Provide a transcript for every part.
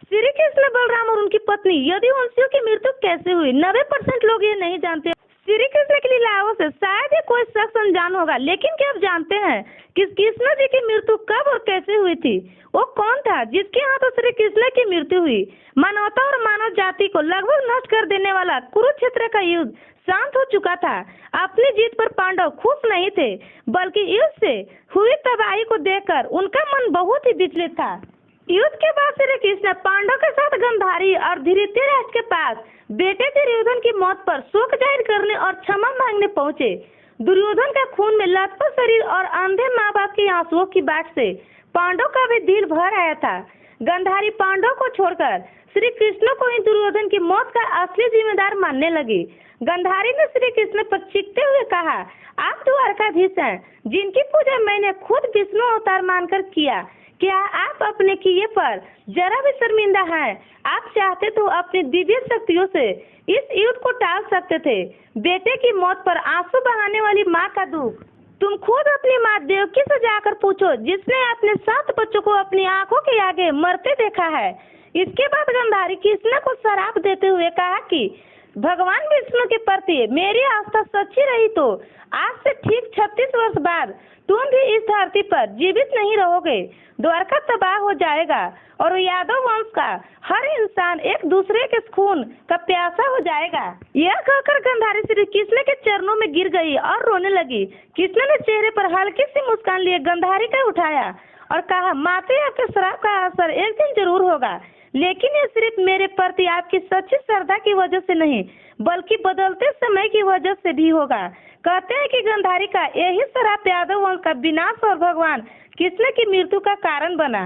श्री कृष्ण बलराम और उनकी पत्नी यदुवंशियों की मृत्यु कैसे हुई? 90% लोग ये नहीं जानते। श्री कृष्ण की लीलाओं से शायद ही कोई शख्स अनजान होगा, लेकिन क्या आप जानते हैं कि कृष्ण जी की मृत्यु कब और कैसे हुई थी? वो कौन था जिसके हाथों श्री कृष्ण की मृत्यु हुई? मानवता और मानव जाति को लगभग नष्ट कर देने वाला कुरुक्षेत्र का युद्ध शांत हो चुका था। अपनी जीत पर पांडव खुश नहीं थे, बल्कि युद्ध से हुई तबाही को देखकर उनका मन बहुत ही विचलित था। युद्ध के बाद श्री कृष्ण पांडव के साथ गांधारी और धृतराष्ट्र के पास बेटे दुर्योधन की मौत पर शोक जाहिर करने और क्षमा मांगने पहुंचे। दुर्योधन का खून में लथपथ शरीर और अंधे माँ बाप के आंसुओं की बाट से पांडव का भी दिल भर आया था। गांधारी पांडव को छोड़कर श्री कृष्ण को ही दुर्योधन की मौत का असली जिम्मेदार मानने लगी। गांधारी ने श्री कृष्ण पर चीखते हुए कहा, आप द्वारकाधीश हैं, जिनकी पूजा मैंने खुद विष्णु अवतार मानकर किया। क्या आप अपने किए पर जरा भी शर्मिंदा हैं? आप चाहते तो अपनी दिव्य शक्तियों से इस युद्ध को टाल सकते थे। बेटे की मौत पर आंसू बहाने वाली माँ का दुख तुम खुद अपनी माँ देवकी से जाकर पूछो, जिसने अपने 7 बच्चों को अपनी आंखों के आगे मरते देखा है। इसके बाद गांधारी कृष्ण को श्राप देते हुए कहा कि भगवान विष्णु के प्रति मेरी आस्था सच्ची रही तो आज से ठीक 36 वर्ष बाद तुम भी इस धरती पर जीवित नहीं रहोगे। द्वारका तबाह हो जाएगा और यादव वंश का हर इंसान एक दूसरे के खून का प्यासा हो जाएगा। यह कहकर गांधारी श्री कृष्ण के चरणों में गिर गई और रोने लगी। कृष्ण ने चेहरे पर हल्की सी मुस्कान लिए गांधारी को उठाया और कहा, माते, आपके श्राप का असर एक दिन जरूर होगा, लेकिन ये सिर्फ मेरे प्रति आपकी सच्ची श्रद्धा की वजह से नहीं, बल्कि बदलते समय की वजह से भी होगा। कहते हैं कि गांधारी का यही श्राप यादव वंश का विनाश और भगवान कृष्ण की मृत्यु का कारण बना।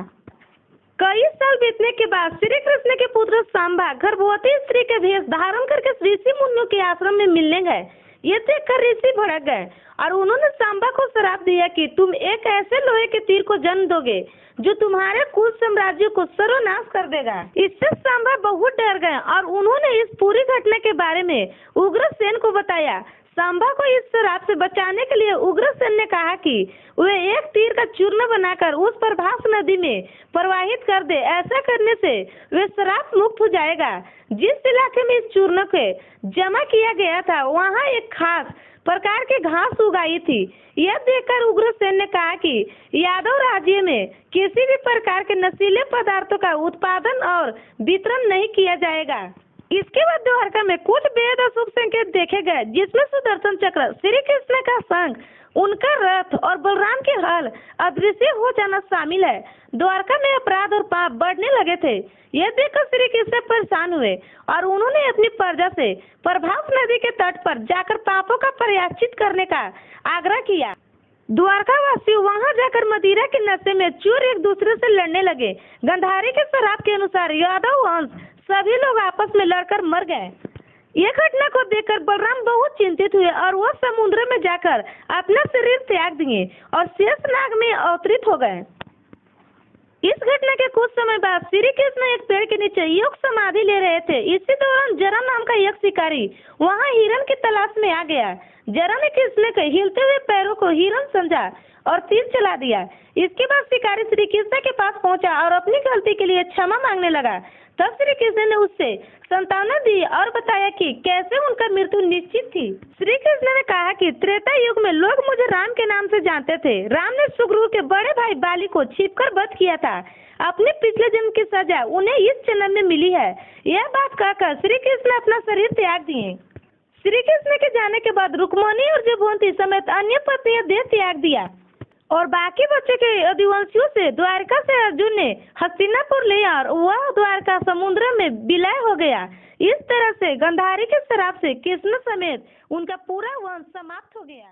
कई साल बीतने के बाद श्री कृष्ण के पुत्र सांबा गर्भवती स्त्री के भेष धारण करके ऋषि मुनियों के आश्रम में मिलने गए। ये देखकर ऋषि भड़क गए और उन्होंने सांबा को श्राप दिया कि तुम एक ऐसे लोहे के तीर को जन्म दोगे जो तुम्हारे कुल साम्राज्य को सर्वनाश कर देगा। इससे सांबा बहुत डर गए और उन्होंने इस पूरी घटना के बारे में उग्रसेन को बताया। सांबा को इस श्राप से बचाने के लिए उग्रसेन ने कहा कि वे एक तीर का चूर्ण बनाकर उस प्रभास नदी में प्रवाहित कर दे। ऐसा करने से वे श्राप मुक्त हो जाएगा। जिस इलाके में इस चूर्ण को जमा किया गया था वहाँ एक खास प्रकार की घास उगाई थी। यह देखकर उग्रसेन ने कहा कि यादव राज्य में किसी भी प्रकार के नशीले पदार्थों का उत्पादन और वितरण नहीं किया जाएगा। इसके बाद द्वारका में कुछ बेहद अशुभ संकेत देखे गए, जिसमें सुदर्शन चक्र, श्री कृष्ण का शंख, उनका रथ और बलराम के हल अदृश्य हो जाना शामिल है। द्वारका में अपराध और पाप बढ़ने लगे थे। यह देखकर श्री कृष्ण परेशान हुए और उन्होंने अपनी प्रजा से प्रभास नदी के तट पर जाकर पापों का प्रायश्चित करने का आग्रह किया। द्वारकावासी वहां जाकर मदिरा के नशे में चोर एक दूसरे से लड़ने लगे। गांधारी के श्राप के अनुसार यादव वंश सभी लोग आपस में लड़कर मर गए। यह घटना को देखकर बलराम बहुत चिंतित हुए और वह समुद्र में जाकर अपना शरीर त्याग दिए और शेषनाग में अवतरित हो गए। इस घटना के कुछ समय बाद श्री कृष्ण एक पेड़ के नीचे योग समाधि ले रहे थे। इसी दौरान जरा नाम का एक शिकारी वहां हिरण की तलाश में आ गया। जरा ने कृष्ण के हिलते हुए पैरों को हिरण समझा और तीर चला दिया। इसके बाद शिकारी श्री कृष्ण के पास पहुंचा और अपनी गलती के लिए क्षमा मांगने लगा। तब श्री कृष्ण ने उससे सांत्वना दी और बताया कि कैसे उनका मृत्यु निश्चित थी। श्री कृष्ण ने कहा कि त्रेता युग में लोग मुझे राम के नाम से जानते थे। राम ने सुग्रीव के बड़े भाई बाली को छिपकर वध किया था। अपने पिछले जन्म की सजा उन्हें इस जन्म में मिली है। यह बात कहकर श्री कृष्ण अपना शरीर त्याग दिए। श्री कृष्ण के जाने के बाद रुक्मिणी और जयवंती समेत अन्य पत्नियां देह त्याग दिया और बाकी बच्चे के यदुवंशियों से द्वारका से अर्जुन ने हस्तिनापुर ले और वह द्वारका समुद्र में विलय हो गया। इस तरह से गांधारी के श्राप से कृष्ण समेत उनका पूरा वंश समाप्त हो गया।